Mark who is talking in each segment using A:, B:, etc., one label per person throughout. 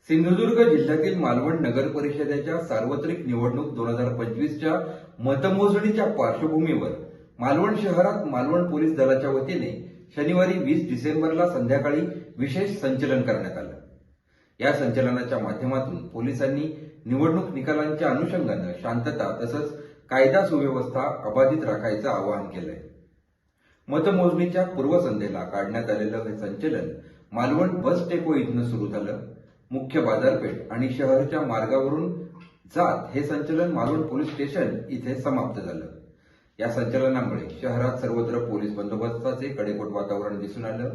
A: सिंधुदुर्ग जिल्ह्यातील मालवण नगर परिषदेच्या सार्वत्रिक निवडणूक 2025च्या मतमोजणीच्या पार्श्वभूमीवर मालवण शहरात मालवण पोलीस दलाच्या वतीने शनिवारी 20 डिसेंबरला संध्याकाळी विशेष संचलन करण्यात आलं। या संचलनाच्या माध्यमातून पोलिसांनी निवडणूक निकालांच्या अनुषंगाने शांतता तसंच कायदा सुव्यवस्था अबाधित राखायचं आवाहन केलंय। मतमोजणीच्या पूर्वसंध्येला काढण्यात आलेलं हे संचलन मालवण बस डेपो इथून सुरू झालं। मुख्य बाजारपेठ आणि शहराच्या मार्गावरून जात हे संचलन मालवण पोलीस स्टेशन इथे समाप्त झालं। या संचलनामुळे शहरात सर्वत्र पोलीस बंदोबस्ताचे कडेकोट वातावरण दिसून आलं।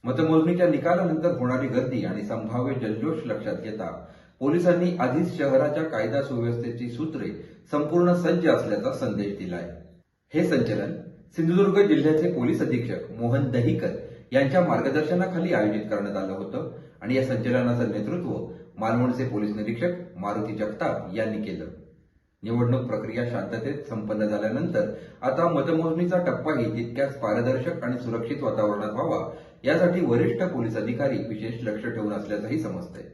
A: मतमोजणीच्या निकालानंतर होणारी गर्दी आणि संभाव्य जल्लोष लक्षात घेता पोलिसांनी आधीच शहराच्या कायदा सुव्यवस्थेची सूत्रे संपूर्ण सज्ज असल्याचा संदेश दिलाय। हे संचलन सिंधुदुर्ग जिल्ह्याचे पोलीस अधीक्षक मोहन दहिकर यांच्या मार्गदर्शनाखाली आयोजित करण्यात आलं होतं आणि या संचलनाचं नेतृत्व मालवणचे पोलीस निरीक्षक मारुती जगताप यांनी केलं। निवडणूक प्रक्रिया शांततेत संपन्न झाल्यानंतर आता मतमोजणीचा टप्पाही तितक्याच पारदर्शक आणि सुरक्षित वातावरणात व्हावा यासाठी वरिष्ठ पोलीस अधिकारी विशेष लक्ष ठेवून असल्याचंही समजतंय।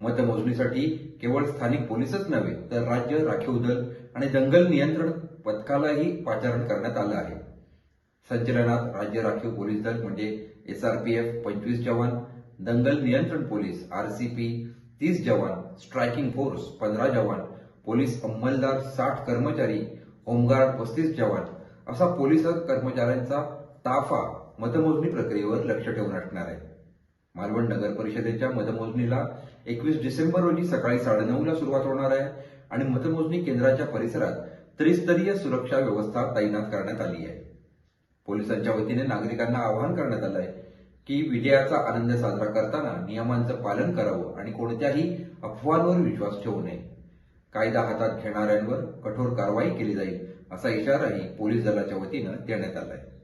A: मतमोजणीसाठी केवळ स्थानिक पोलीसच नव्हे तर राज्य राखीव दल आणि दंगल नियंत्रण पथकालाही पाचारण करण्यात आलं आहे। संचलनात राज्य राखीव पोलीस दल म्हणजे SRPF 25 जवान, दंगल नियंत्रण पोलीस RCP 30 जवान, स्ट्रायकिंग फोर्स 15 जवान, पोलीस अंमलदार 60 कर्मचारी, होमगार्ड 35 जवान असा पोलीस कर्मचाऱ्यांचा ताफा मतमोजणी प्रक्रियेवर लक्ष ठेवून असणार आहे। मालवण नगर परिषदेच्या मतमोजणीला 21 डिसेंबर रोजी सकाळी 9:30 ला सुरुवात होणार आहे आणि मतमोजणी केंद्राच्या परिसरात त्रिस्तरीय सुरक्षा व्यवस्था तैनात करण्यात आली आहे। पोलिसांच्या वतीने नागरिकांना आवाहन करण्यात आलं आहे की विजयाचा आनंद साजरा करताना नियमांचं पालन करावं आणि कोणत्याही अफवांवर विश्वास ठेवू नये। कायदा हातात घेणाऱ्यांवर कठोर कारवाई केली जाईल असा इशाराही पोलीस दलाच्या वतीनं देण्यात आला आहे।